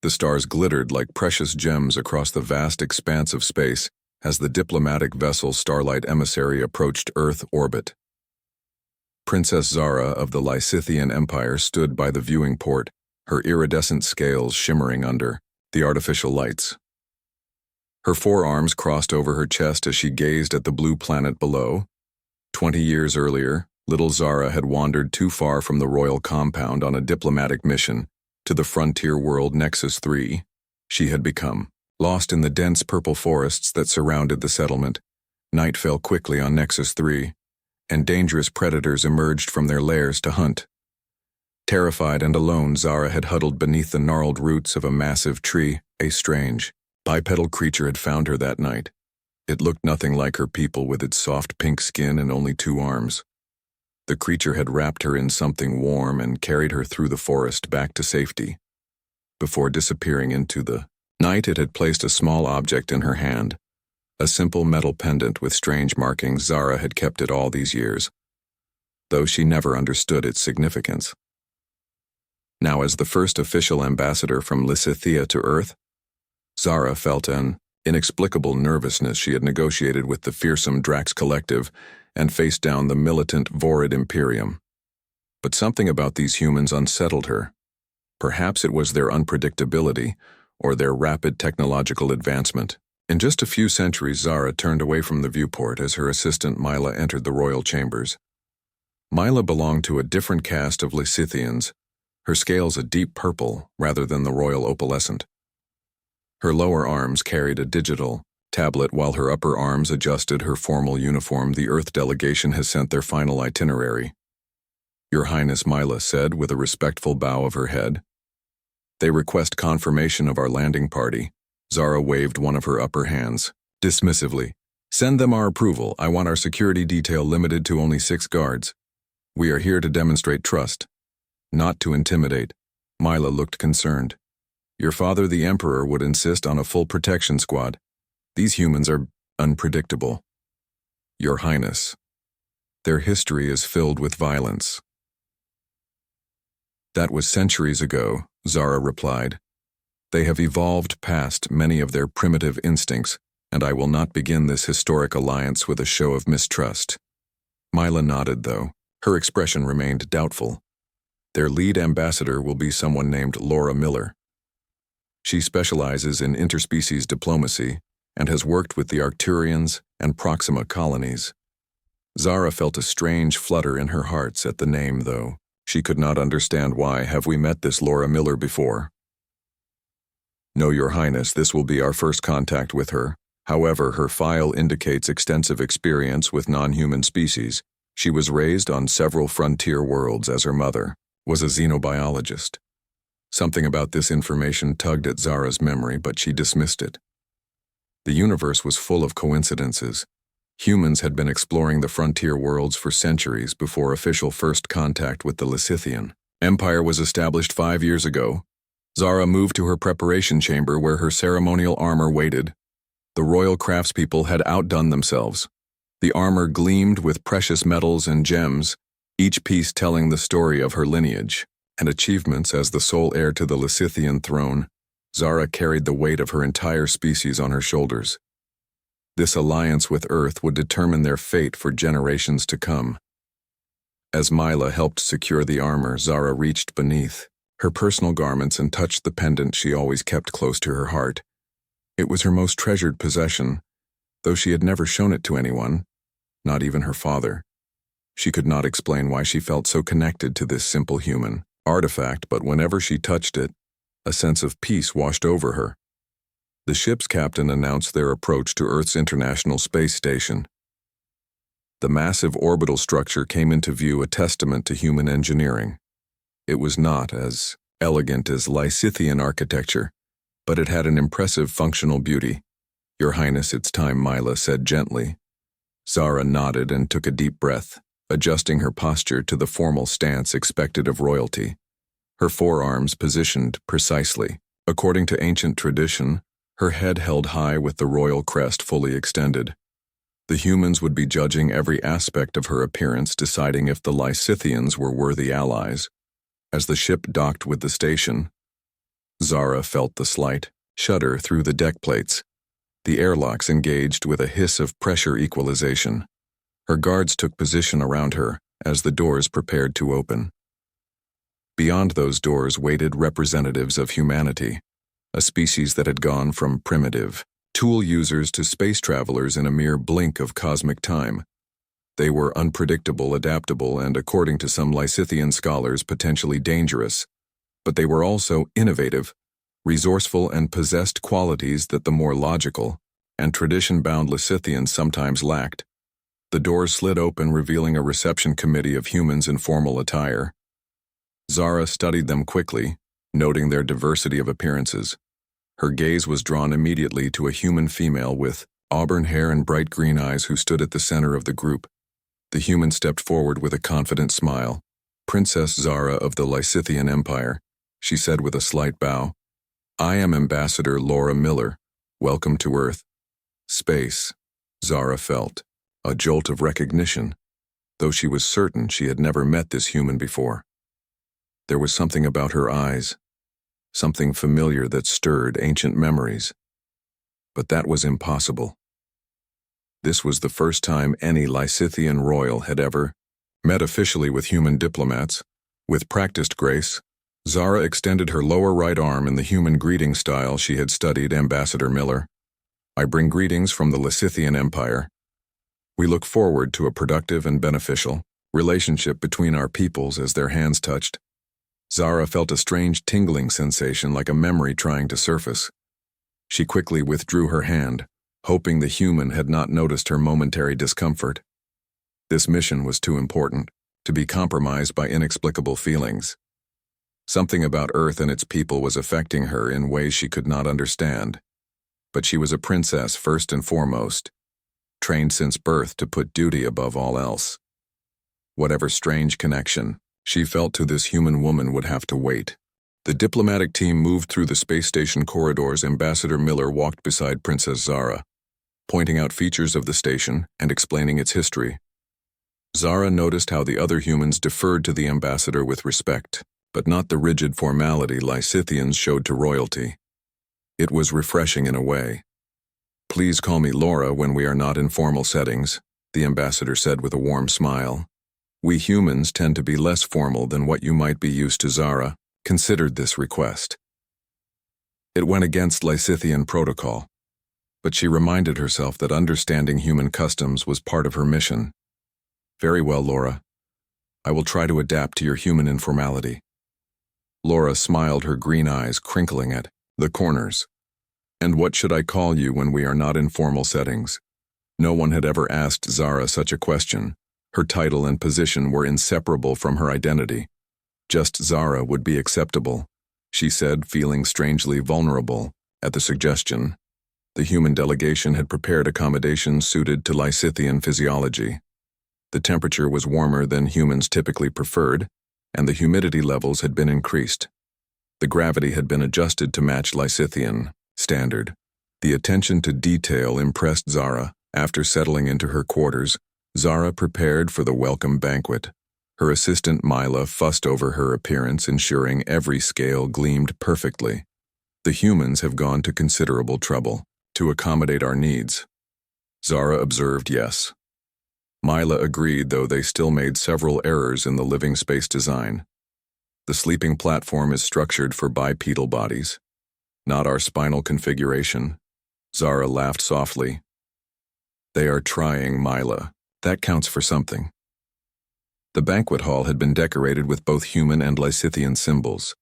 The stars glittered like precious gems across the vast expanse of space as the diplomatic vessel Starlight Emissary approached Earth orbit. Princess Zara of the Lysithian Empire stood by the viewing port, her iridescent scales shimmering under the artificial lights. Her forearms crossed over her chest as she gazed at the blue planet below. 20 years earlier, little Zara had wandered too far from the royal compound on a diplomatic mission to the frontier world Nexus 3. She had become lost in the dense purple forests that surrounded the settlement. Night fell quickly on Nexus 3, and dangerous predators emerged from their lairs to hunt. Terrified and alone, Zara had huddled beneath the gnarled roots of a massive tree. A strange, bipedal creature had found her that night. It looked nothing like her people with its soft pink skin and only 2 arms. The creature had wrapped her in something warm and carried her through the forest back to safety. Before disappearing into the night, it had placed a small object in her hand. A simple metal pendant with strange markings. Zara had kept it all these years, though she never understood its significance. Now, as the first official ambassador from Lysithea to Earth, Zara felt an inexplicable nervousness. She had negotiated with the fearsome Drax Collective and faced down the militant Vorid Imperium. But something about these humans unsettled her. Perhaps it was their unpredictability or their rapid technological advancement. In just a few centuries, Zara turned away from the viewport as her assistant Mila entered the royal chambers. Mila belonged to a different caste of Lysithians, her scales a deep purple rather than the royal opalescent. Her lower arms carried a digital tablet while her upper arms adjusted her formal uniform. The Earth delegation has sent their final itinerary, Your Highness, Mila said with a respectful bow of her head. They request confirmation of our landing party. Zara waved one of her upper hands dismissively. Send them our approval. I want our security detail limited to only 6 guards. We are here to demonstrate trust, not to intimidate. Mila looked concerned. Your father, the Emperor, would insist on a full protection squad. These humans are unpredictable. Your Highness, their history is filled with violence. That was centuries ago, Zara replied. They have evolved past many of their primitive instincts, and I will not begin this historic alliance with a show of mistrust. Mila nodded, though. Her expression remained doubtful. Their lead ambassador will be someone named Laura Miller. She specializes in interspecies diplomacy and has worked with the Arcturians and Proxima colonies. Zara felt a strange flutter in her heart at the name, though. She could not understand why. Have we met this Laura Miller before? No, Your Highness, this will be our first contact with her. However, her file indicates extensive experience with non-human species. She was raised on several frontier worlds as her mother was a xenobiologist. Something about this information tugged at Zara's memory, but she dismissed it. The universe was full of coincidences. Humans had been exploring the frontier worlds for centuries before official first contact with the Lysithian Empire was established 5 years ago. Zara moved to her preparation chamber where her ceremonial armor waited. The royal craftspeople had outdone themselves. The armor gleamed with precious metals and gems, each piece telling the story of her lineage and achievements as the sole heir to the Lysithian throne. Zara carried the weight of her entire species on her shoulders. This alliance with Earth would determine their fate for generations to come. As Mila helped secure the armor, Zara reached beneath her personal garments and touched the pendant she always kept close to her heart. It was her most treasured possession, though she had never shown it to anyone, not even her father. She could not explain why she felt so connected to this simple human artifact, but whenever she touched it, a sense of peace washed over her. The ship's captain announced their approach to Earth's International Space Station. The massive orbital structure came into view, a testament to human engineering. It was not as elegant as Lysithian architecture, but it had an impressive functional beauty. Your Highness, it's time, Mila said gently. Zara nodded and took a deep breath, adjusting her posture to the formal stance expected of royalty. Her forearms positioned precisely. According to ancient tradition, her head held high with the royal crest fully extended. The humans would be judging every aspect of her appearance, deciding if the Lysithians were worthy allies. As the ship docked with the station, Zara felt the slight shudder through the deck plates. The airlocks engaged with a hiss of pressure equalization. Her guards took position around her as the doors prepared to open. Beyond those doors waited representatives of humanity, a species that had gone from primitive tool users to space travelers in a mere blink of cosmic time. They were unpredictable, adaptable, and, according to some Lysithian scholars, potentially dangerous. But they were also innovative, resourceful, and possessed qualities that the more logical and tradition-bound Lysithians sometimes lacked. The doors slid open, revealing a reception committee of humans in formal attire. Zara studied them quickly, noting their diversity of appearances. Her gaze was drawn immediately to a human female with auburn hair and bright green eyes who stood at the center of the group. The human stepped forward with a confident smile. "Princess Zara of the Lysithian Empire," she said with a slight bow. "I am Ambassador Laura Miller. Welcome to Earth." Space, Zara felt, a jolt of recognition, though she was certain she had never met this human before. There was something about her eyes, something familiar that stirred ancient memories. But that was impossible. This was the first time any Lysithian royal had ever met officially with human diplomats. With practiced grace, Zara extended her lower right arm in the human greeting style she had studied. "Ambassador Miller, I bring greetings from the Lysithian Empire. We look forward to a productive and beneficial relationship between our peoples." As their hands touched, Zara felt a strange tingling sensation, like a memory trying to surface. She quickly withdrew her hand, hoping the human had not noticed her momentary discomfort. This mission was too important to be compromised by inexplicable feelings. Something about Earth and its people was affecting her in ways she could not understand. But she was a princess first and foremost, trained since birth to put duty above all else. Whatever strange connection she felt to this human woman would have to wait. The diplomatic team moved through the space station corridors. Ambassador Miller walked beside Princess Zara, pointing out features of the station and explaining its history. Zara noticed how the other humans deferred to the ambassador with respect, but not the rigid formality Lysithians showed to royalty. It was refreshing in a way. "Please call me Laura when we are not in formal settings," the ambassador said with a warm smile. "We humans tend to be less formal than what you might be used to." Zara considered this request. It went against Lysithian protocol, but she reminded herself that understanding human customs was part of her mission. "Very well, Laura. I will try to adapt to your human informality." Laura smiled, her green eyes crinkling at the corners. "And what should I call you when we are not in formal settings?" No one had ever asked Zara such a question. Her title and position were inseparable from her identity. Just Zara would be acceptable, she said, feeling strangely vulnerable at the suggestion. The human delegation had prepared accommodations suited to Lysithian physiology. The temperature was warmer than humans typically preferred, and the humidity levels had been increased. The gravity had been adjusted to match Lysithian standard. The attention to detail impressed Zara. After settling into her quarters, Zara prepared for the welcome banquet. Her assistant Mila fussed over her appearance, ensuring every scale gleamed perfectly. "The humans have gone to considerable trouble to accommodate our needs." Zara observed yes. Mila agreed, though they still made several errors in the living space design. "The sleeping platform is structured for bipedal bodies, not our spinal configuration." Zara laughed softly. "They are trying, Mila. That counts for something." The banquet hall had been decorated with both human and Lysithian symbols.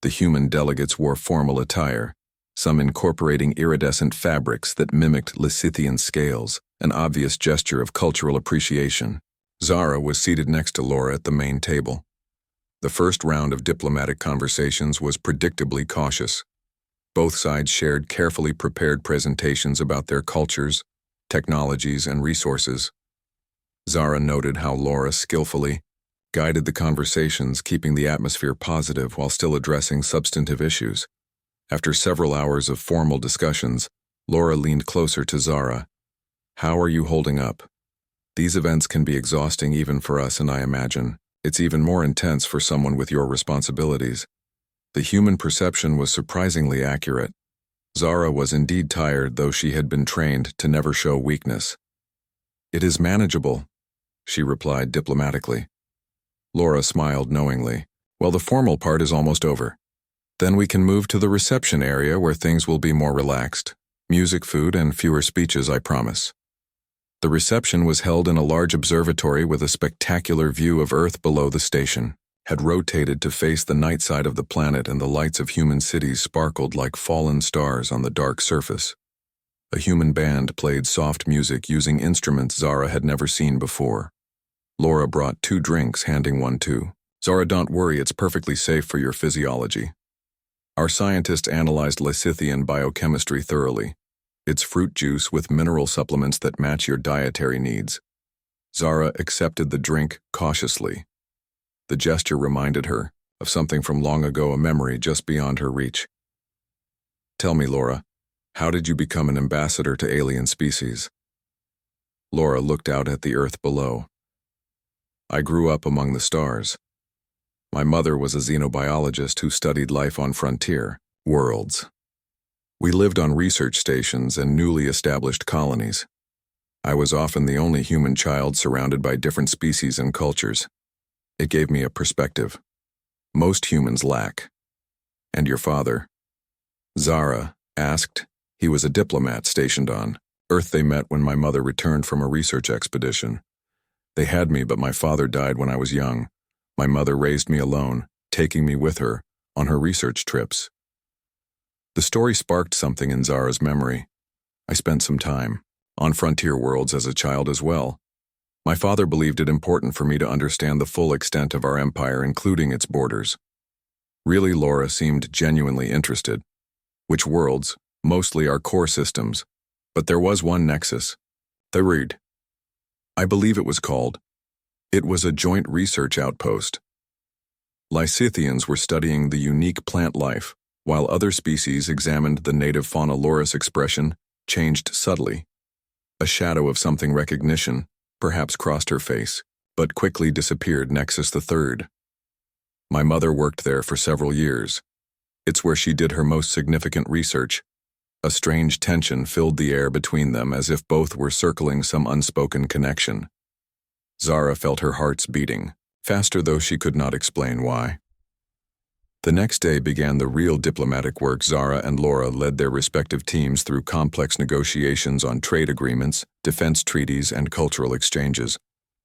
The human delegates wore formal attire, some incorporating iridescent fabrics that mimicked Lysithian scales, an obvious gesture of cultural appreciation. Zara was seated next to Laura at the main table. The first round of diplomatic conversations was predictably cautious. Both sides shared carefully prepared presentations about their cultures, technologies, and resources. Zara noted how Laura skillfully guided the conversations, keeping the atmosphere positive while still addressing substantive issues. After several hours of formal discussions, Laura leaned closer to Zara. "How are you holding up? These events can be exhausting even for us, and I imagine it's even more intense for someone with your responsibilities." The human perception was surprisingly accurate. Zara was indeed tired, though she had been trained to never show weakness. "It is manageable," she replied diplomatically. Laura smiled knowingly. "Well, the formal part is almost over. Then we can move to the reception area where things will be more relaxed. Music, food, and fewer speeches, I promise." The reception was held in a large observatory with a spectacular view of Earth below the station. Had rotated to face the night side of the planet, and the lights of human cities sparkled like fallen stars on the dark surface. A human band played soft music using instruments Zara had never seen before. Laura brought 2 drinks, handing one to Zara. "Don't worry, it's perfectly safe for your physiology. Our scientists analyzed Lysithian biochemistry thoroughly. It's fruit juice with mineral supplements that match your dietary needs." Zara accepted the drink cautiously. The gesture reminded her of something from long ago, a memory just beyond her reach. "Tell me, Laura, how did you become an ambassador to alien species?" Laura looked out at the Earth below. "I grew up among the stars. My mother was a xenobiologist who studied life on frontier worlds. We lived on research stations and newly established colonies. I was often the only human child surrounded by different species and cultures. It gave me a perspective most humans lack." "And your father?" Zara asked. "He was a diplomat stationed on Earth. They met when my mother returned from a research expedition. They had me, but my father died when I was young. My mother raised me alone, taking me with her on her research trips." The story sparked something in Zara's memory. "I spent some time on frontier worlds as a child as well. My father believed it important for me to understand the full extent of our empire, including its borders." Really, Laura seemed genuinely interested. "Which worlds?" "Mostly our core systems. But there was one nexus. Thyroid, I believe it was called. It was a joint research outpost. Lysithians were studying the unique plant life, while other species examined the native fauna." Laura's expression changed subtly. A shadow of something recognition perhaps crossed her face, but quickly disappeared. "Nexus the Third. My mother worked there for several years. It's where she did her most significant research." A strange tension filled the air between them, as if both were circling some unspoken connection. Zara felt her heart's beating, faster though she could not explain why. The next day began the real diplomatic work. Zara and Laura led their respective teams through complex negotiations on trade agreements, defense treaties, and cultural exchanges.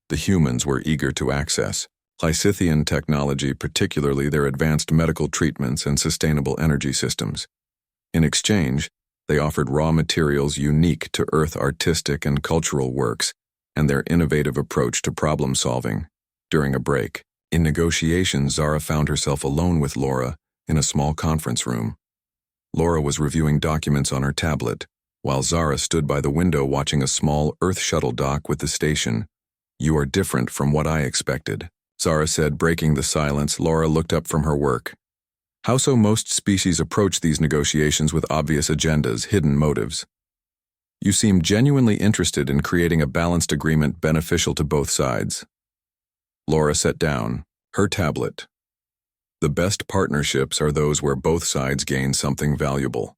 The humans were eager to access Lysithian technology, particularly their advanced medical treatments and sustainable energy systems. In exchange, they offered raw materials unique to Earth artistic and cultural works and their innovative approach to problem solving. During a break in negotiations, Zara found herself alone with Laura in a small conference room. Laura was reviewing documents on her tablet, while Zara stood by the window watching a small Earth shuttle dock with the station. "You are different from what I expected," Zara said, breaking the silence. Laura looked up from her work. "How so?" "Most species approach these negotiations with obvious agendas, hidden motives. You seem genuinely interested in creating a balanced agreement beneficial to both sides." Laura set down her tablet. "The best partnerships are those where both sides gain something valuable.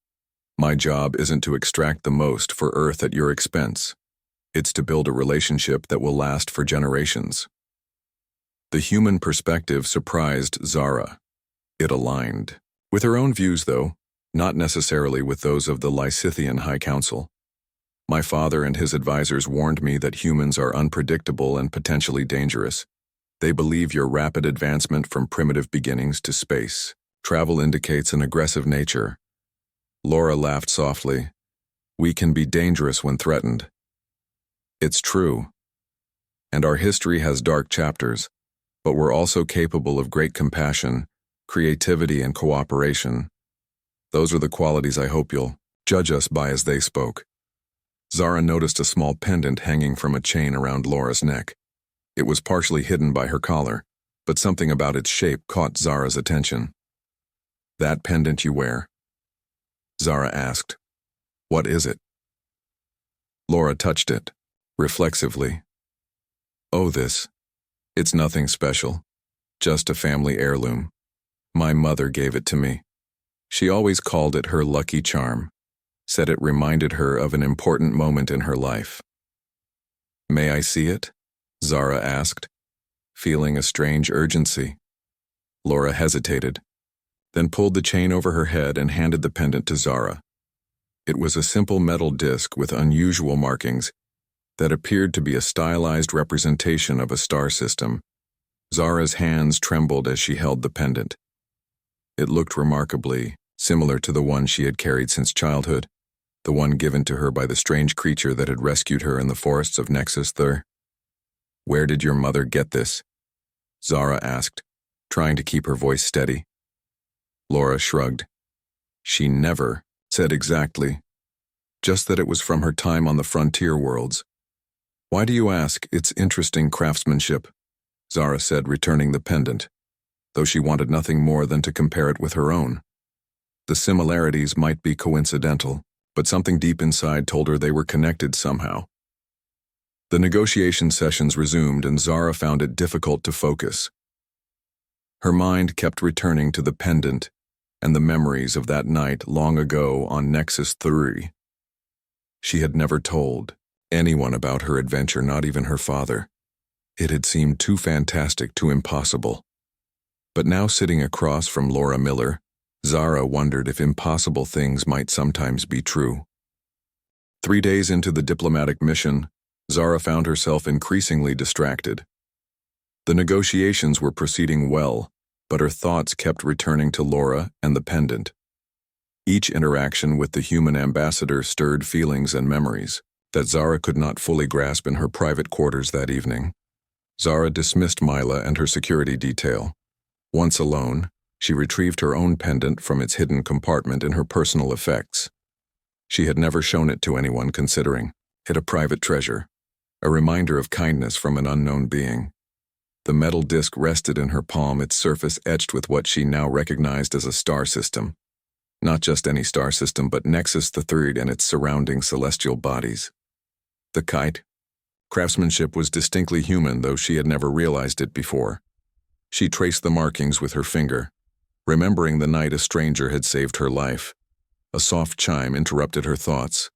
My job isn't to extract the most for Earth at your expense. It's to build a relationship that will last for generations." The human perspective surprised Zara. It aligned with her own views, though, not necessarily with those of the Lysithian High Council. "My father and his advisors warned me that humans are unpredictable and potentially dangerous. They believe your rapid advancement from primitive beginnings to space travel indicates an aggressive nature." Laura laughed softly. "We can be dangerous when threatened." "It's true. And our history has dark chapters, but we're also capable of great compassion, creativity, and cooperation. Those are the qualities I hope you'll judge us by." As they spoke, Zara noticed a small pendant hanging from a chain around Laura's neck. It was partially hidden by her collar, but something about its shape caught Zara's attention. "That pendant you wear?" Zara asked. "What is it?" Laura touched it, reflexively. "Oh, this. It's nothing special. Just a family heirloom. My mother gave it to me. She always called it her lucky charm, said it reminded her of an important moment in her life. May I see it? Zara asked, feeling a strange urgency. Laura hesitated, then pulled the chain over her head and handed the pendant to Zara. It was a simple metal disc with unusual markings that appeared to be a stylized representation of a star system. Zara's hands trembled as she held the pendant. It looked remarkably similar to the one she had carried since childhood, the one given to her by the strange creature that had rescued her in the forests of Nexus Thur. Where did your mother get this? Zara asked, trying to keep her voice steady. Laura shrugged. She never said exactly, just that it was from her time on the frontier worlds. Why do you ask? It's interesting craftsmanship, Zara said, returning the pendant, though she wanted nothing more than to compare it with her own. The similarities might be coincidental, but something deep inside told her they were connected somehow. The negotiation sessions resumed, and Zara found it difficult to focus. Her mind kept returning to the pendant and the memories of that night long ago on Nexus 3. She had never told anyone about her adventure, not even her father. It had seemed too fantastic, too impossible. But now, sitting across from Laura Miller, Zara wondered if impossible things might sometimes be true. 3 days into the diplomatic mission, Zara found herself increasingly distracted. The negotiations were proceeding well, but her thoughts kept returning to Laura and the pendant. Each interaction with the human ambassador stirred feelings and memories that Zara could not fully grasp in her private quarters that evening. Zara dismissed Mila and her security detail. Once alone, she retrieved her own pendant from its hidden compartment in her personal effects. She had never shown it to anyone, considering it a private treasure, a reminder of kindness from an unknown being. The metal disc rested in her palm, its surface etched with what she now recognized as a star system. Not just any star system, but Nexus the Third and its surrounding celestial bodies. The kite. Craftsmanship was distinctly human, though she had never realized it before. She traced the markings with her finger, remembering the night a stranger had saved her life. A soft chime interrupted her thoughts.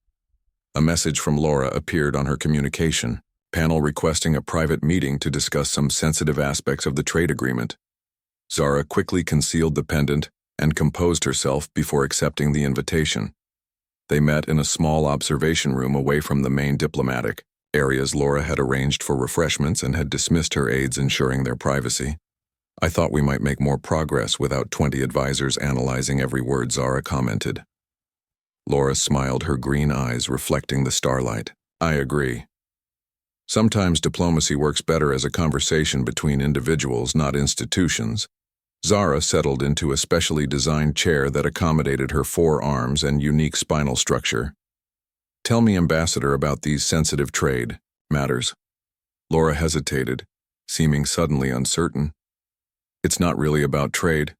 A message from Laura appeared on her communication panel requesting a private meeting to discuss some sensitive aspects of the trade agreement. Zara quickly concealed the pendant and composed herself before accepting the invitation. They met in a small observation room away from the main diplomatic areas. Laura had arranged for refreshments and had dismissed her aides, ensuring their privacy. I thought we might make more progress without 20 advisors analyzing every word, Zara commented. Laura smiled, her green eyes reflecting the starlight. I agree. Sometimes diplomacy works better as a conversation between individuals, not institutions. Zara settled into a specially designed chair that accommodated her 4 arms and unique spinal structure. Tell me, Ambassador, about these sensitive trade matters. Laura hesitated, seeming suddenly uncertain. It's not really about trade.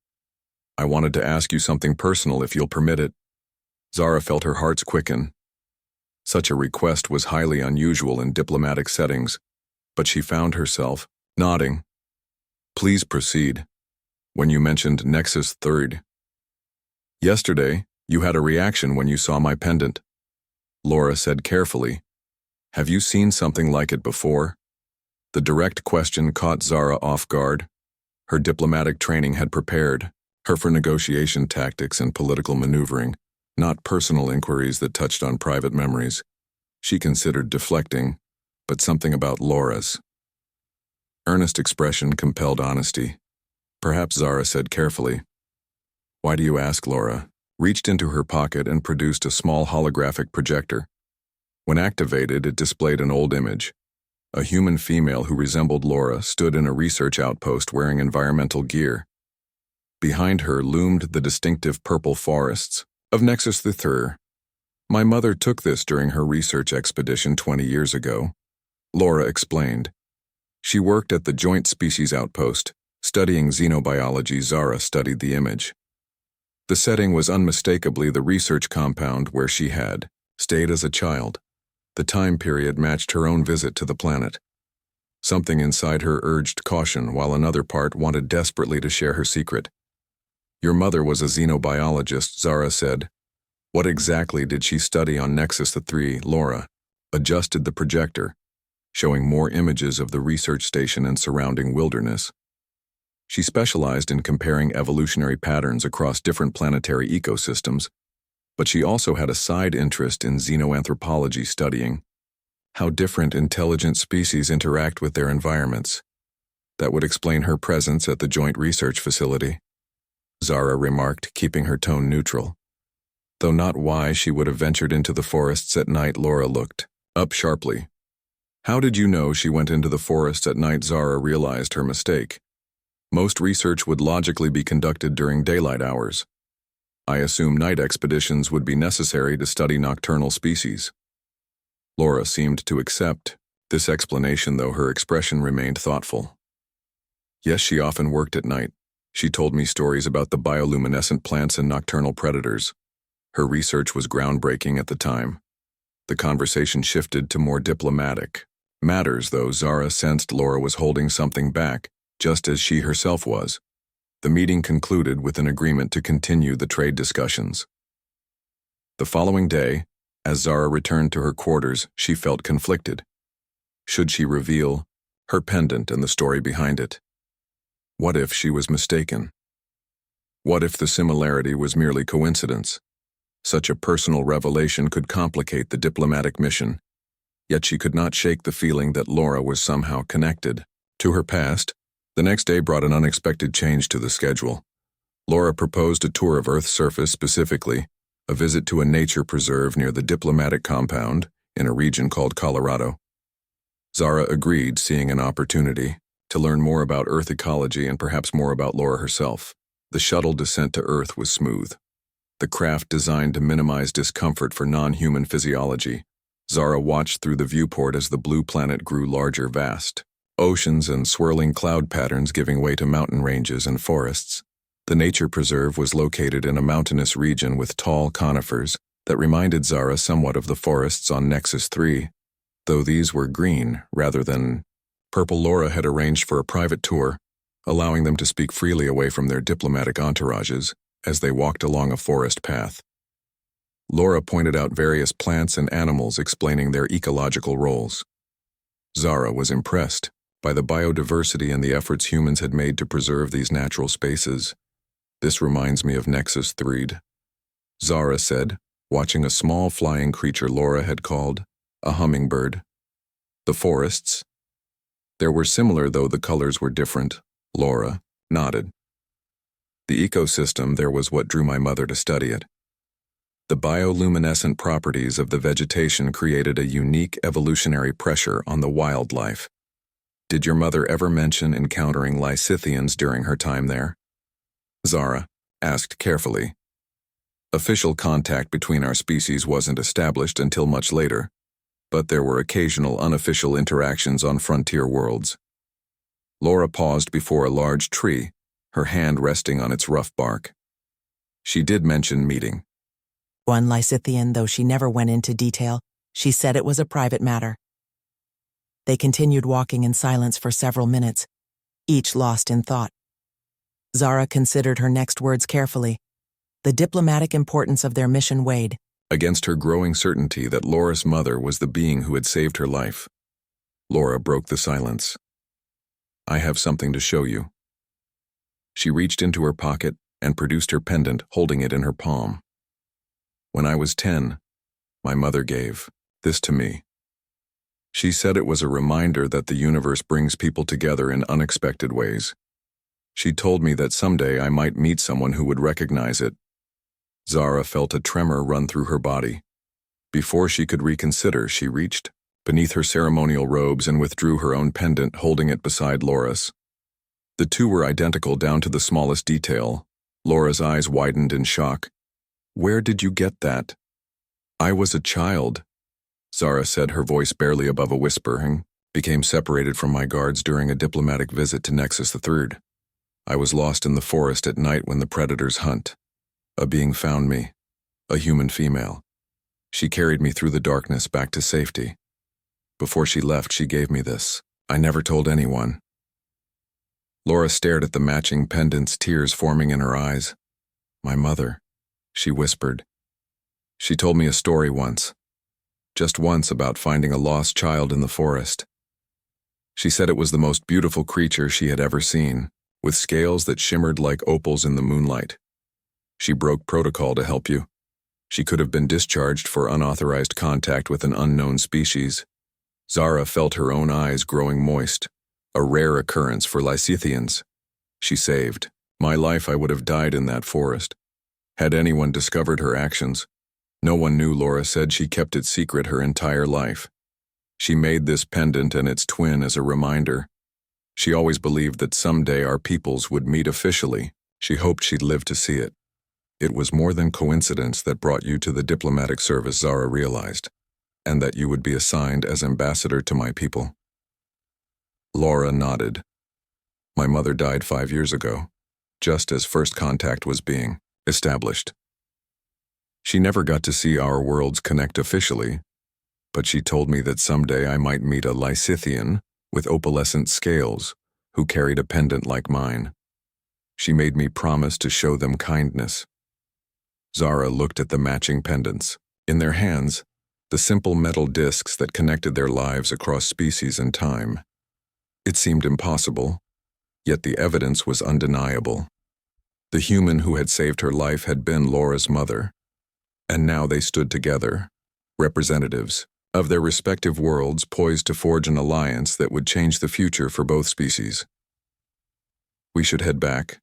I wanted to ask you something personal, if you'll permit it. Zara felt her hearts quicken. Such a request was highly unusual in diplomatic settings, but she found herself nodding. Please proceed. When you mentioned Nexus Third. Yesterday, you had a reaction when you saw my pendant. Laura said carefully. Have you seen something like it before? The direct question caught Zara off guard. Her diplomatic training had prepared her for negotiation tactics and political maneuvering, not personal inquiries that touched on private memories. She considered deflecting, but something about Laura's earnest expression compelled honesty. Perhaps, Zara said carefully. Why do you ask? Laura reached into her pocket and produced a small holographic projector. When activated, it displayed an old image. A human female who resembled Laura stood in a research outpost wearing environmental gear. Behind her loomed the distinctive purple forests of Nexus the Third. My mother took this during her research expedition 20 years ago, Laura explained. She worked at the Joint Species Outpost, studying xenobiology. Zara studied the image. The setting was unmistakably the research compound where she had stayed as a child. The time period matched her own visit to the planet. Something inside her urged caution, while another part wanted desperately to share her secret. Your mother was a xenobiologist, Zara said. What exactly did she study on Nexus the 3? Laura adjusted the projector, showing more images of the research station and surrounding wilderness. She specialized in comparing evolutionary patterns across different planetary ecosystems, but she also had a side interest in xenoanthropology, studying how different intelligent species interact with their environments. That would explain her presence at the joint research facility, Zara remarked, keeping her tone neutral. Though not why she would have ventured into the forests at night. Laura looked up sharply. How did you know she went into the forests at night? Zara realized her mistake. Most research would logically be conducted during daylight hours. I assume night expeditions would be necessary to study nocturnal species. Laura seemed to accept this explanation, though her expression remained thoughtful. Yes, she often worked at night. She told me stories about the bioluminescent plants and nocturnal predators. Her research was groundbreaking at the time. The conversation shifted to more diplomatic matters, though Zara sensed Laura was holding something back, just as she herself was. The meeting concluded with an agreement to continue the trade discussions. The following day, as Zara returned to her quarters, she felt conflicted. Should she reveal her pendant and the story behind it? What if she was mistaken? What if the similarity was merely coincidence? Such a personal revelation could complicate the diplomatic mission, yet she could not shake the feeling that Laura was somehow connected to her past. The next day brought an unexpected change to the schedule. Laura proposed a tour of Earth's surface, specifically a visit to a nature preserve near the diplomatic compound in a region called Colorado. Zara agreed, seeing an opportunity to learn more about Earth ecology and perhaps more about Laura herself. The shuttle descent to Earth was smooth. The craft designed to minimize discomfort for non-human physiology. Zara watched through the viewport as the blue planet grew larger, vast oceans and swirling cloud patterns giving way to mountain ranges and forests. The nature preserve was located in a mountainous region with tall conifers that reminded Zara somewhat of the forests on Nexus 3, though these were green rather than purple. Laura had arranged for a private tour, allowing them to speak freely away from their diplomatic entourages as they walked along a forest path. Laura pointed out various plants and animals, explaining their ecological roles. Zara was impressed by the biodiversity and the efforts humans had made to preserve these natural spaces. This reminds me of Nexus 3, Zara said, watching a small flying creature Laura had called a hummingbird. The forests? There were similar, though the colors were different. Laura nodded. The ecosystem there was what drew my mother to study it. The bioluminescent properties of the vegetation created a unique evolutionary pressure on the wildlife. Did your mother ever mention encountering Lysithians during her time there? Zara asked carefully. Official contact between our species wasn't established until much later, but there were occasional unofficial interactions on frontier worlds. Laura paused before a large tree, her hand resting on its rough bark. She did mention meeting one Lysithian, though she never went into detail. She said it was a private matter. They continued walking in silence for several minutes, each lost in thought. Zara considered her next words carefully. The diplomatic importance of their mission weighed against her growing certainty that Laura's mother was the being who had saved her life. Laura broke the silence. I have something to show you. She reached into her pocket and produced her pendant, holding it in her palm. When I was 10, my mother gave this to me. She said it was a reminder that the universe brings people together in unexpected ways. She told me that someday I might meet someone who would recognize it. Zara felt a tremor run through her body. Before she could reconsider, she reached beneath her ceremonial robes and withdrew her own pendant, holding it beside Laura's. The two were identical down to the smallest detail. Laura's eyes widened in shock. Where did you get that? I was a child, Zara said, her voice barely above a whisper, and became separated from my guards during a diplomatic visit to Nexus III. I was lost in the forest at night when the predators hunt. A being found me, a human female. She carried me through the darkness back to safety. Before she left, she gave me this. I never told anyone. Laura stared at the matching pendants, tears forming in her eyes. My mother, she whispered. She told me a story once, just once, about finding a lost child in the forest. She said it was the most beautiful creature she had ever seen, with scales that shimmered like opals in the moonlight. She broke protocol to help you. She could have been discharged for unauthorized contact with an unknown species. Zara felt her own eyes growing moist, a rare occurrence for Lysithians. She saved. My life, I would have died in that forest. Had anyone discovered her actions? No one knew. Laura said she kept it secret her entire life. She made this pendant and its twin as a reminder. She always believed that someday our peoples would meet officially. She hoped she'd live to see it. It was more than coincidence that brought you to the diplomatic service, Zara realized, and that you would be assigned as ambassador to my people. Laura nodded. My mother died 5 years ago, just as first contact was being established. She never got to see our worlds connect officially, but she told me that someday I might meet a Lysithian with opalescent scales who carried a pendant like mine. She made me promise to show them kindness. Zara looked at the matching pendants. In their hands, the simple metal discs that connected their lives across species and time. It seemed impossible, yet the evidence was undeniable. The human who had saved her life had been Laura's mother, and now they stood together, representatives of their respective worlds, poised to forge an alliance that would change the future for both species. We should head back,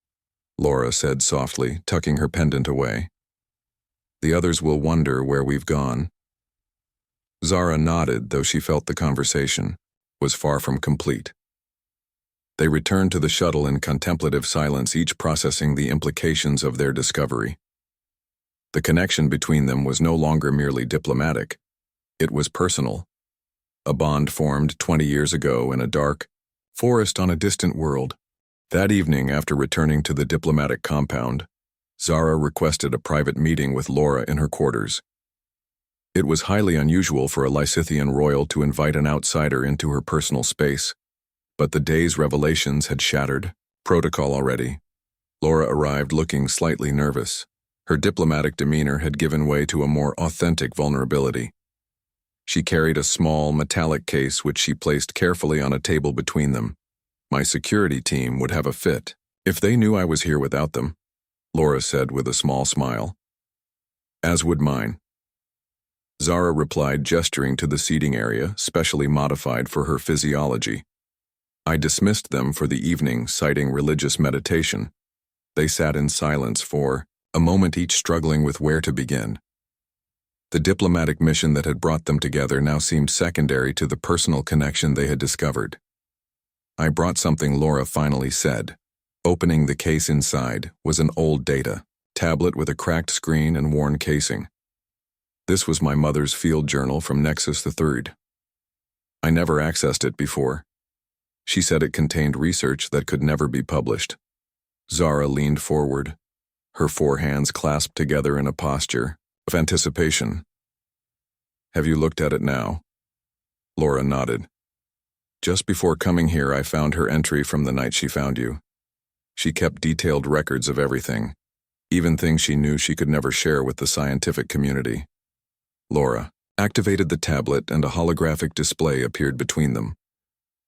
Laura said softly, tucking her pendant away. The others will wonder where we've gone. Zara nodded, though she felt the conversation was far from complete. They returned to the shuttle in contemplative silence, each processing the implications of their discovery. The connection between them was no longer merely diplomatic. It was personal. A bond formed 20 years ago in a dark forest on a distant world. That evening, after returning to the diplomatic compound, Zara requested a private meeting with Laura in her quarters. It was highly unusual for a Lysithian royal to invite an outsider into her personal space, but the day's revelations had shattered protocol already. Laura arrived looking slightly nervous. Her diplomatic demeanor had given way to a more authentic vulnerability. She carried a small, metallic case which she placed carefully on a table between them. My security team would have a fit if they knew I was here without them, Laura said with a small smile. As would mine. Zara replied, gesturing to the seating area, specially modified for her physiology. I dismissed them for the evening, citing religious meditation. They sat in silence for a moment, each struggling with where to begin. The diplomatic mission that had brought them together now seemed secondary to the personal connection they had discovered. I brought something, Laura finally said. Opening the case, inside was an old data tablet with a cracked screen and worn casing. This was my mother's field journal from Nexus III. I never accessed it before. She said it contained research that could never be published. Zara leaned forward, her 4 hands clasped together in a posture of anticipation. Have you looked at it now? Laura nodded. Just before coming here, I found her entry from the night she found you. She kept detailed records of everything, even things she knew she could never share with the scientific community. Laura activated the tablet and a holographic display appeared between them.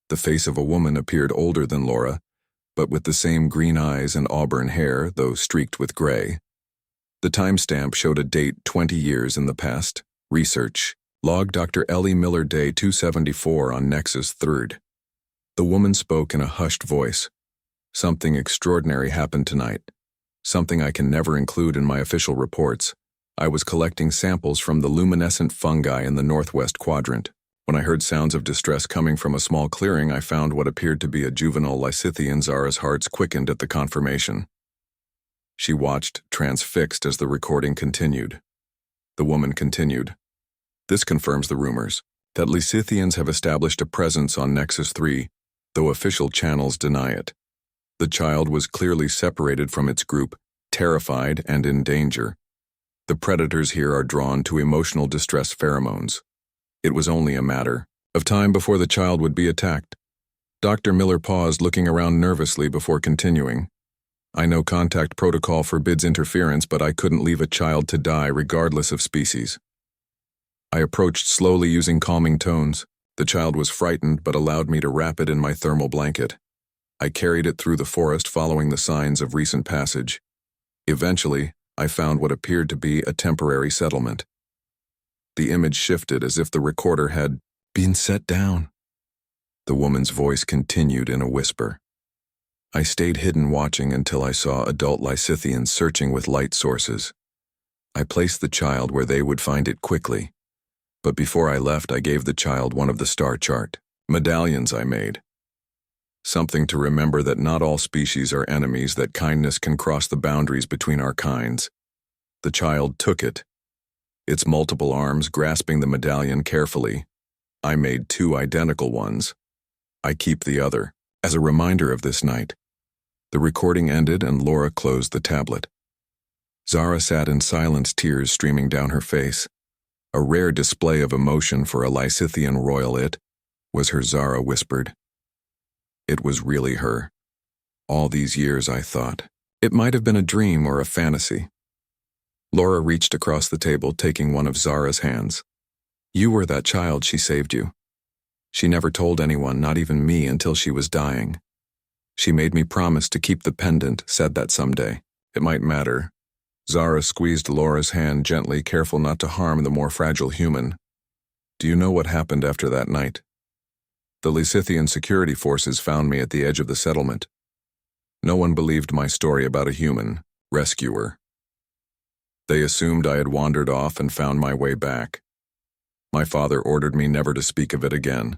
The face of a woman appeared older than Laura, but with the same green eyes and auburn hair, though streaked with gray. The timestamp showed a date 20 years in the past. Research. Log Dr. Ellie Miller, Day 274 on Nexus 3rd. The woman spoke in a hushed voice. Something extraordinary happened tonight. Something I can never include in my official reports. I was collecting samples from the luminescent fungi in the northwest quadrant. When I heard sounds of distress coming from a small clearing, I found what appeared to be a juvenile Lysithian. Zara's hearts quickened at the confirmation. She watched, transfixed, as the recording continued. The woman continued. This confirms the rumors that Lysithians have established a presence on Nexus 3, though official channels deny it. The child was clearly separated from its group, terrified and in danger. The predators here are drawn to emotional distress pheromones. It was only a matter of time before the child would be attacked. Dr. Miller paused, looking around nervously before continuing. I know contact protocol forbids interference, but I couldn't leave a child to die regardless of species. I approached slowly using calming tones. The child was frightened but allowed me to wrap it in my thermal blanket. I carried it through the forest following the signs of recent passage. Eventually, I found what appeared to be a temporary settlement. The image shifted as if the recorder had been set down. The woman's voice continued in a whisper. I stayed hidden watching until I saw adult Lysithians searching with light sources. I placed the child where they would find it quickly. But before I left, I gave the child one of the star chart medallions I made. Something to remember that not all species are enemies, that kindness can cross the boundaries between our kinds. The child took it, its multiple arms grasping the medallion carefully. I made 2 identical ones. I keep the other, as a reminder of this night. The recording ended and Laura closed the tablet. Zara sat in silence, tears streaming down her face. A rare display of emotion for a Lysithian royal. It was her, Zara whispered. It was really her. All these years I thought. It might have been a dream or a fantasy. Laura reached across the table, taking one of Zara's hands. You were that child she saved you. She never told anyone, not even me, until she was dying. She made me promise to keep the pendant, said that someday it might matter. Zara squeezed Laura's hand gently, careful not to harm the more fragile human. Do you know what happened after that night? The Lysithian security forces found me at the edge of the settlement. No one believed my story about a human rescuer. They assumed I had wandered off and found my way back. My father ordered me never to speak of it again.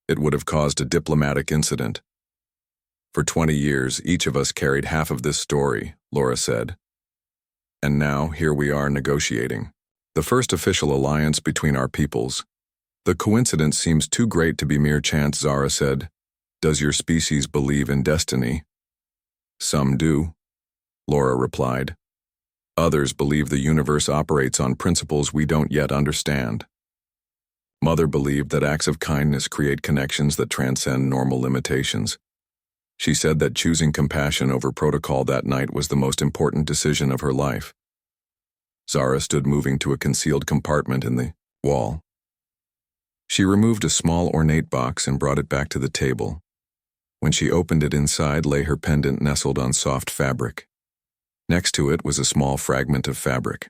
It would have caused a diplomatic incident. For 20 years, each of us carried half of this story, Laura said. And now, here we are negotiating. The first official alliance between our peoples. The coincidence seems too great to be mere chance, Zara said. Does your species believe in destiny? Some do, Laura replied. Others believe the universe operates on principles we don't yet understand. Mother believed that acts of kindness create connections that transcend normal limitations. She said that choosing compassion over protocol that night was the most important decision of her life. Zara stood moving to a concealed compartment in the wall. She removed a small ornate box and brought it back to the table. When she opened it, inside lay her pendant nestled on soft fabric. Next to it was a small fragment of fabric.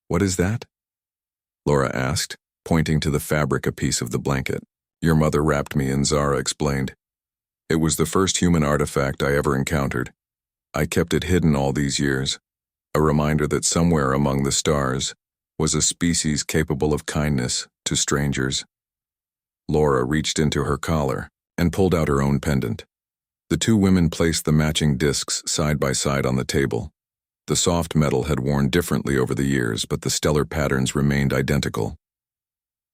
What is that? Laura asked, pointing to the fabric, a piece of the blanket. Your mother wrapped me in, Zara explained. It was the first human artifact I ever encountered. I kept it hidden all these years, a reminder that somewhere among the stars was a species capable of kindness to strangers. Laura reached into her collar and pulled out her own pendant. The 2 women placed the matching discs side by side on the table. The soft metal had worn differently over the years, but the stellar patterns remained identical.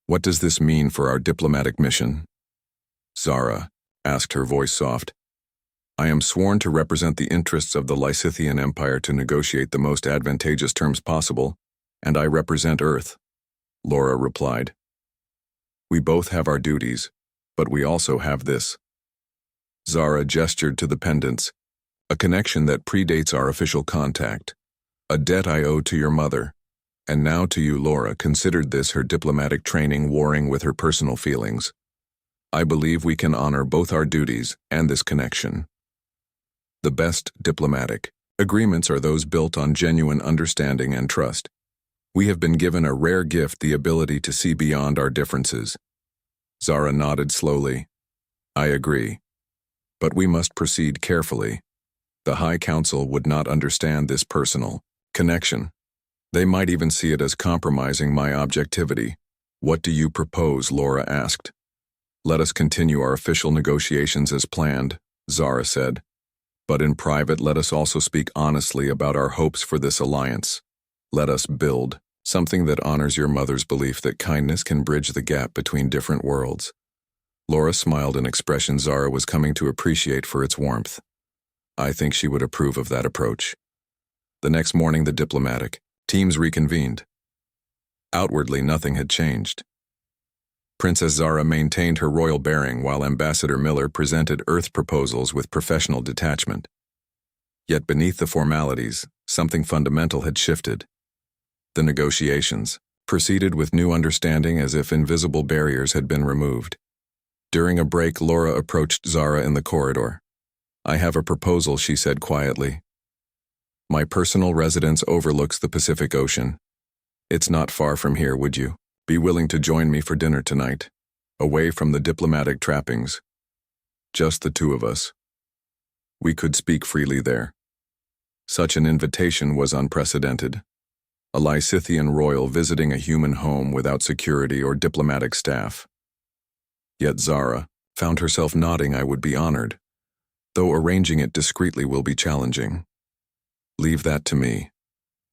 What does this mean for our diplomatic mission? Zara asked, her voice soft. I am sworn to represent the interests of the Lysithian Empire to negotiate the most advantageous terms possible, and I represent Earth, Laura replied. We both have our duties, but we also have this. Zara gestured to the pendants, a connection that predates our official contact, a debt I owe to your mother, and now to you. Laura considered this her diplomatic training warring with her personal feelings. I believe we can honor both our duties and this connection. The best diplomatic agreements are those built on genuine understanding and trust. We have been given a rare gift, the ability to see beyond our differences. Zara nodded slowly. I agree. But we must proceed carefully. The High Council would not understand this personal connection. They might even see it as compromising my objectivity. What do you propose? Laura asked. Let us continue our official negotiations as planned, Zara said. But in private, let us also speak honestly about our hopes for this alliance. Let us build something that honors your mother's belief that kindness can bridge the gap between different worlds. Laura smiled, an expression Zara was coming to appreciate for its warmth. I think she would approve of that approach. The next morning, the diplomatic teams reconvened. Outwardly, nothing had changed. Princess Zara maintained her royal bearing while Ambassador Miller presented Earth proposals with professional detachment. Yet beneath the formalities, something fundamental had shifted. The negotiations proceeded with new understanding as if invisible barriers had been removed. During a break, Laura approached Zara in the corridor. "I have a proposal," she said quietly. "My personal residence overlooks the Pacific Ocean. It's not far from here, would you be willing to join me for dinner tonight, away from the diplomatic trappings? Just the two of us. We could speak freely there." Such an invitation was unprecedented. A Lysithian royal visiting a human home without security or diplomatic staff. Yet Zara found herself nodding. "I would be honored, though arranging it discreetly will be challenging." "Leave that to me,"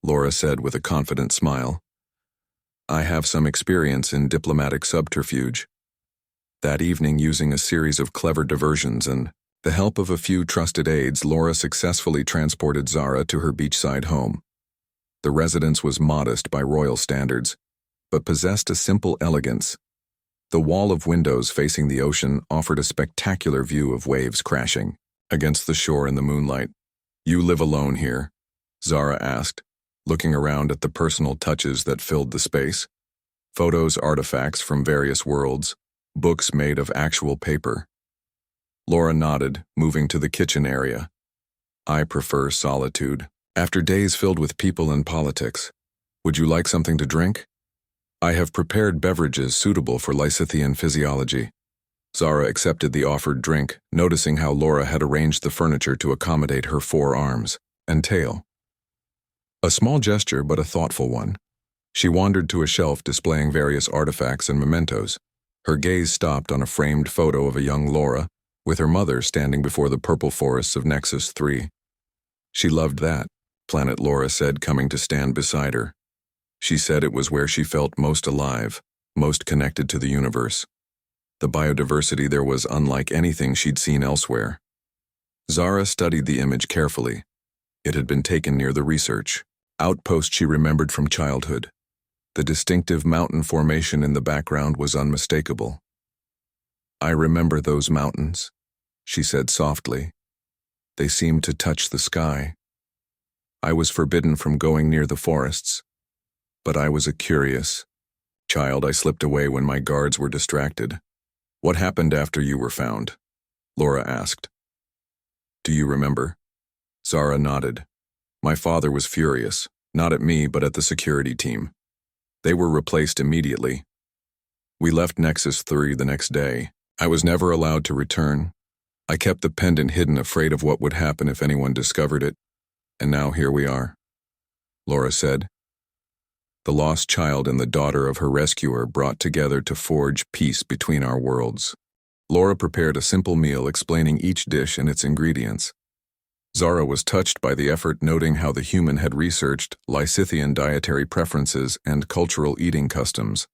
Laura said with a confident smile. "I have some experience in diplomatic subterfuge." That evening, using a series of clever diversions and the help of a few trusted aides, Laura successfully transported Zara to her beachside home. The residence was modest by royal standards, but possessed a simple elegance. The wall of windows facing the ocean offered a spectacular view of waves crashing against the shore in the moonlight. "You live alone here?" Zara asked, looking around at the personal touches that filled the space. Photos, artifacts from various worlds, books made of actual paper. Laura nodded, moving to the kitchen area. "I prefer solitude. After days filled with people and politics. Would you like something to drink? I have prepared beverages suitable for Lysithian physiology." Zara accepted the offered drink, noticing how Laura had arranged the furniture to accommodate her forearms and tail. A small gesture, but a thoughtful one. She wandered to a shelf displaying various artifacts and mementos. Her gaze stopped on a framed photo of a young Laura, with her mother standing before the purple forests of Nexus 3. "She loved that planet," Laura said, coming to stand beside her. She said it was where she felt most alive, most connected to the universe. The biodiversity there was unlike anything she'd seen elsewhere. Zara studied the image carefully. It had been taken near the research outpost she remembered from childhood. The distinctive mountain formation in the background was unmistakable. "I remember those mountains," she said softly. "They seemed to touch the sky. I was forbidden from going near the forests, but I was a curious child. I slipped away when my guards were distracted." "What happened after you were found?" Laura asked. "Do you remember?" Zara nodded. "My father was furious, not at me but at the security team. They were replaced immediately. We left Nexus 3 the next day. I was never allowed to return. I kept the pendant hidden, afraid of what would happen if anyone discovered it. And now here we are," Laura said. The lost child and the daughter of her rescuer brought together to forge peace between our worlds. Laura prepared a simple meal, explaining each dish and its ingredients. Zara was touched by the effort, noting how the human had researched Lysithian dietary preferences and cultural eating customs.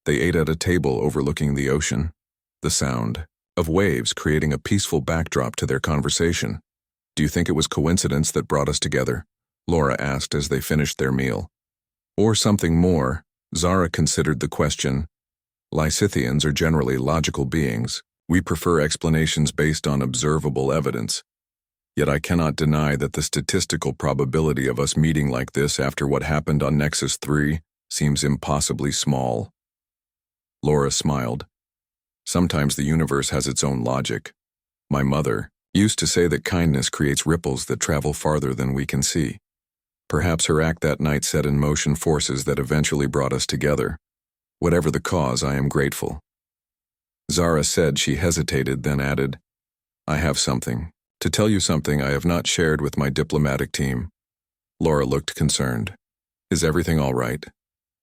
They ate at a table overlooking the ocean, the sound of waves creating a peaceful backdrop to their conversation. "Do you think it was coincidence that brought us together?" Laura asked as they finished their meal. "Or something more?" Zara considered the question. "Lysithians are generally logical beings. We prefer explanations based on observable evidence. Yet I cannot deny that the statistical probability of us meeting like this after what happened on Nexus 3 seems impossibly small." Laura smiled. "Sometimes the universe has its own logic. My mother used to say that kindness creates ripples that travel farther than we can see. Perhaps her act that night set in motion forces that eventually brought us together. Whatever the cause, I am grateful." Zara said. She hesitated, then added, "I have something to tell you, something I have not shared with my diplomatic team." Laura looked concerned. "Is everything all right?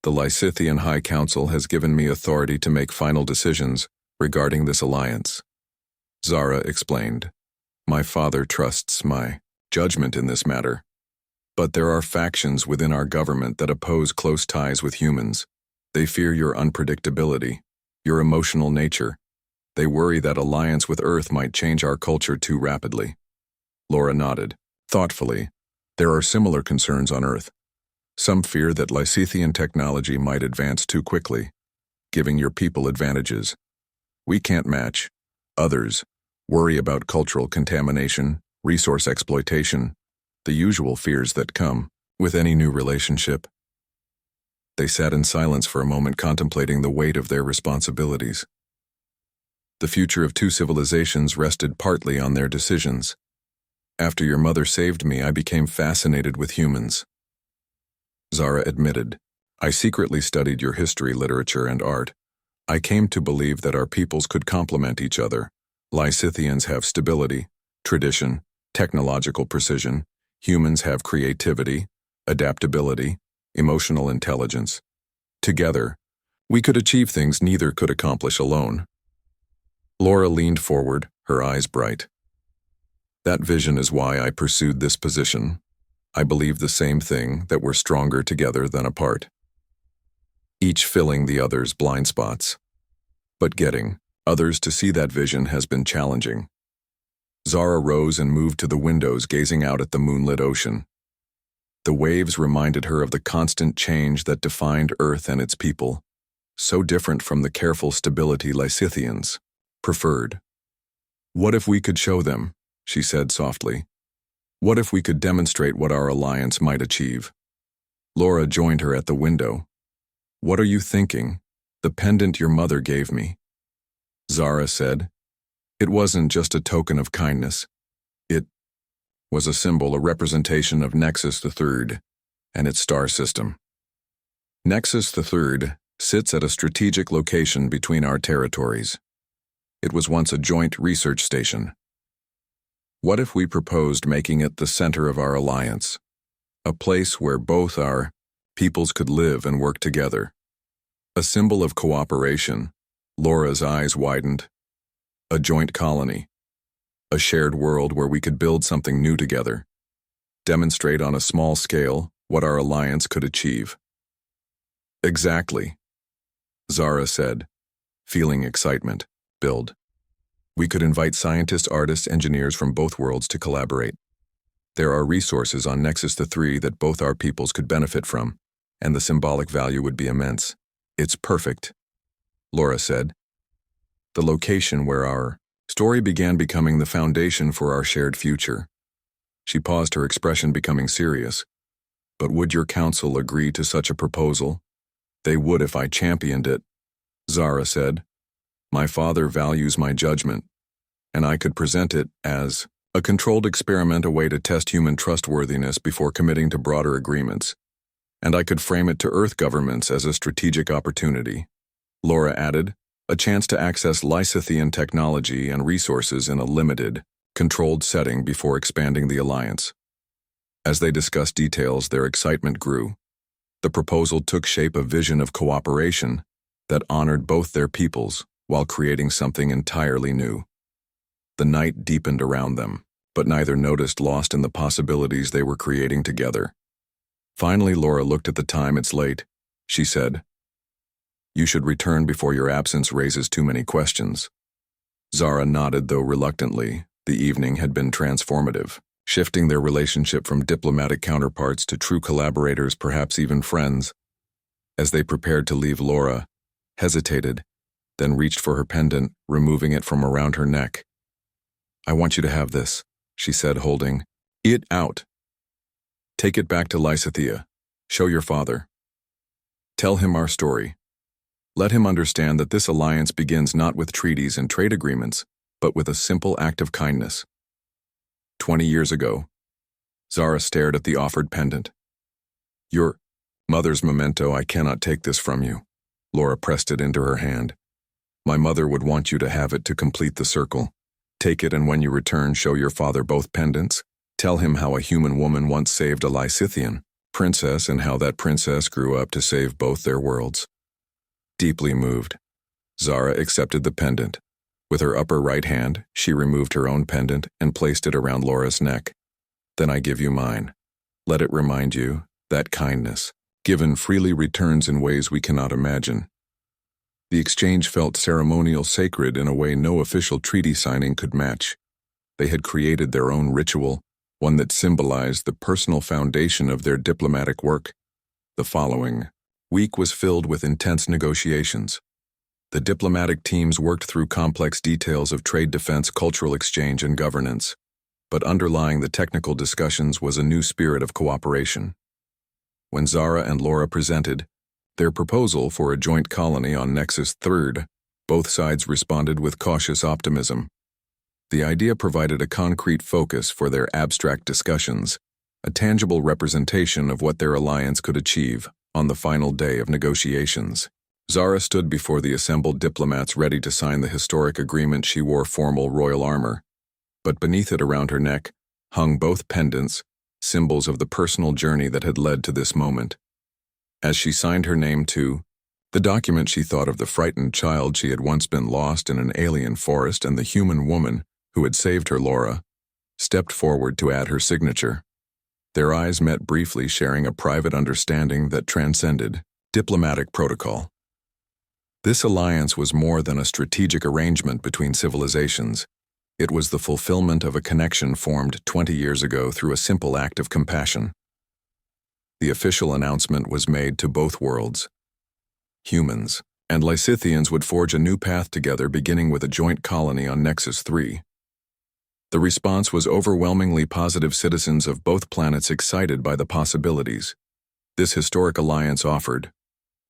The Lysithian High Council has given me authority to make final decisions regarding this alliance." Zara explained. "My father trusts my judgment in this matter. But there are factions within our government that oppose close ties with humans. They fear your unpredictability, your emotional nature. They worry that alliance with Earth might change our culture too rapidly." Laura nodded. Thoughtfully, "There are similar concerns on Earth. Some fear that Lysithian technology might advance too quickly, giving your people advantages we can't match. Others worry about cultural contamination, resource exploitation, the usual fears that come with any new relationship. They sat in silence for a moment, contemplating the weight of their responsibilities. The future of two civilizations rested partly on their decisions. After your mother saved me, I became fascinated with humans. Zara admitted, I secretly studied your history, literature, and art. I came to believe that our peoples could complement each other. Lysithians have stability, tradition, technological precision. Humans have creativity, adaptability, emotional intelligence. Together, we could achieve things neither could accomplish alone. Laura leaned forward, her eyes bright. That vision is why I pursued this position. I believe the same thing, that we're stronger together than apart. Each filling the other's blind spots. But getting others to see that vision has been challenging. Zara rose and moved to the windows, gazing out at the moonlit ocean. The waves reminded her of the constant change that defined Earth and its people, so different from the careful stability Lysithians preferred. What if we could show them, she said softly. What if we could demonstrate what our alliance might achieve? Laura joined her at the window. What are you thinking? The pendant your mother gave me. Zara said. It wasn't just a token of kindness. It was a symbol, a representation of Nexus III and its star system. Nexus III sits at a strategic location between our territories. It was once a joint research station. What if we proposed making it the center of our alliance? A place where both our peoples could live and work together. A symbol of cooperation. Laura's eyes widened. A joint colony. A shared world where we could build something new together. Demonstrate on a small scale what our alliance could achieve. Exactly, Zara said, feeling excitement build. We could invite scientists, artists, engineers from both worlds to collaborate. There are resources on Nexus III that both our peoples could benefit from, and the symbolic value would be immense. It's perfect, Laura said. The location where our story began becoming the foundation for our shared future. She paused, her expression becoming serious. But would your council agree to such a proposal? They would if I championed it, Zara said. My father values my judgment, and I could present it as a controlled experiment, a way to test human trustworthiness before committing to broader agreements. And I could frame it to Earth governments as a strategic opportunity. Laura added, a chance to access Lysithian technology and resources in a limited, controlled setting before expanding the alliance. As they discussed details, their excitement grew. The proposal took shape, a vision of cooperation that honored both their peoples while creating something entirely new. The night deepened around them, but neither noticed, lost in the possibilities they were creating together. Finally, Laura looked at the time. It's late, she said. You should return before your absence raises too many questions. Zara nodded, though reluctantly. The evening had been transformative, shifting their relationship from diplomatic counterparts to true collaborators, perhaps even friends. As they prepared to leave, Laura hesitated, then reached for her pendant, removing it from around her neck. I want you to have this, she said, holding it out. Take it back to Lysithea. Show your father. Tell him our story. Let him understand that this alliance begins not with treaties and trade agreements, but with a simple act of kindness. 20 years ago, Zara stared at the offered pendant. Your mother's memento, I cannot take this from you. Laura pressed it into her hand. My mother would want you to have it to complete the circle. Take it, and when you return, show your father both pendants. Tell him how a human woman once saved a Lysithian princess and how that princess grew up to save both their worlds. Deeply moved, Zara accepted the pendant. With her upper right hand, she removed her own pendant and placed it around Laura's neck. Then I give you mine. Let it remind you that kindness, given freely, returns in ways we cannot imagine. The exchange felt ceremonial, sacred in a way no official treaty signing could match. They had created their own ritual, one that symbolized the personal foundation of their diplomatic work. The following week was filled with intense negotiations. The diplomatic teams worked through complex details of trade, defense, cultural exchange, and governance. but underlying the technical discussions was a new spirit of cooperation. When Zara and Laura presented their proposal for a joint colony on Nexus 3, both sides responded with cautious optimism. The idea provided a concrete focus for their abstract discussions, a tangible representation of what their alliance could achieve on the final day of negotiations. Zara stood before the assembled diplomats ready to sign the historic agreement. She wore formal royal armor, but beneath it around her neck hung both pendants, symbols of the personal journey that had led to this moment. As she signed her name to the document, she thought of the frightened child she had once been lost in an alien forest and the human woman who had saved her. Laura stepped forward to add her signature. Their eyes met briefly, sharing a private understanding that transcended diplomatic protocol. This alliance was more than a strategic arrangement between civilizations. It was the fulfillment of a connection formed 20 years ago through a simple act of compassion. The official announcement was made to both worlds. Humans and Lysithians would forge a new path together, beginning with a joint colony on Nexus 3. The response was overwhelmingly positive, citizens of both planets excited by the possibilities this historic alliance offered.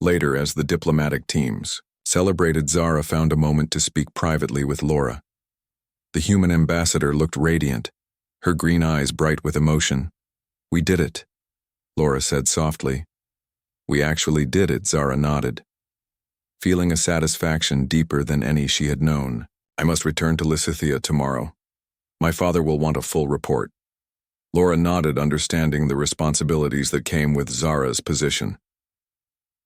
Later, as the diplomatic teams celebrated, Zara found a moment to speak privately with Laura. The human ambassador looked radiant, her green eyes bright with emotion. "We did it," Laura said softly. "We actually did it," Zara nodded, feeling a satisfaction deeper than any she had known. "I must return to Lysithea tomorrow. My father will want a full report." Laura nodded, understanding the responsibilities that came with Zara's position.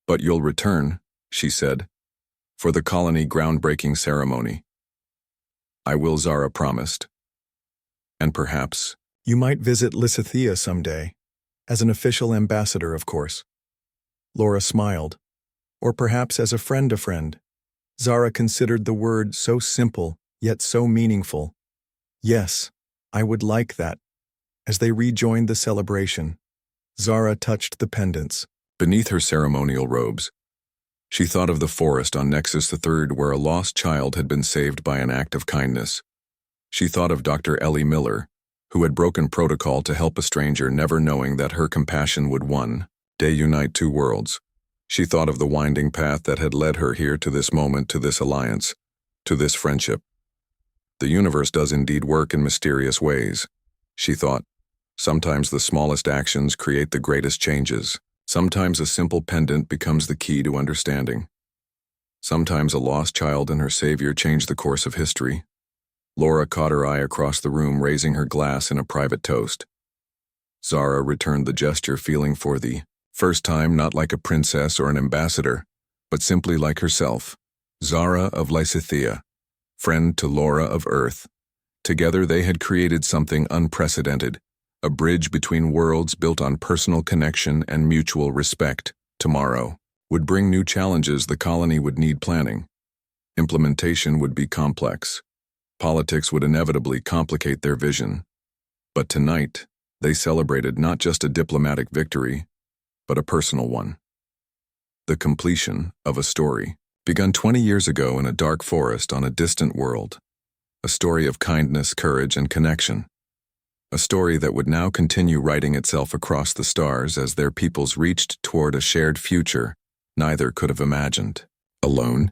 "But you'll return," she said, "for the colony groundbreaking ceremony." "I will," Zara promised. "And perhaps you might visit Lysithea someday, as an official ambassador, of course." Laura smiled. "Or perhaps as a friend to friend." Zara considered the word so simple, yet so meaningful. "Yes, I would like that." As they rejoined the celebration, Zara touched the pendants beneath her ceremonial robes. She thought of the forest on Nexus 3 where a lost child had been saved by an act of kindness. She thought of Dr. Ellie Miller, who had broken protocol to help a stranger, never knowing that her compassion would one day unite two worlds. She thought of the winding path that had led her here, to this moment, to this alliance, to this friendship. The universe does indeed work in mysterious ways, she thought. Sometimes the smallest actions create the greatest changes. Sometimes a simple pendant becomes the key to understanding. Sometimes a lost child and her savior change the course of history. Laura caught her eye across the room, raising her glass in a private toast. Zara returned the gesture, feeling for the first time not like a princess or an ambassador, but simply like herself, Zara of Lysithea, friend to Laura of Earth. Together they had created something unprecedented, a bridge between worlds built on personal connection and mutual respect. Tomorrow would bring new challenges. The colony would need planning. Implementation would be complex. Politics would inevitably complicate their vision. But tonight, they celebrated not just a diplomatic victory, but a personal one. The completion of a story, begun 20 years ago in a dark forest on a distant world. A story of kindness, courage, and connection. A story that would now continue writing itself across the stars as their peoples reached toward a shared future neither could have imagined. Alone,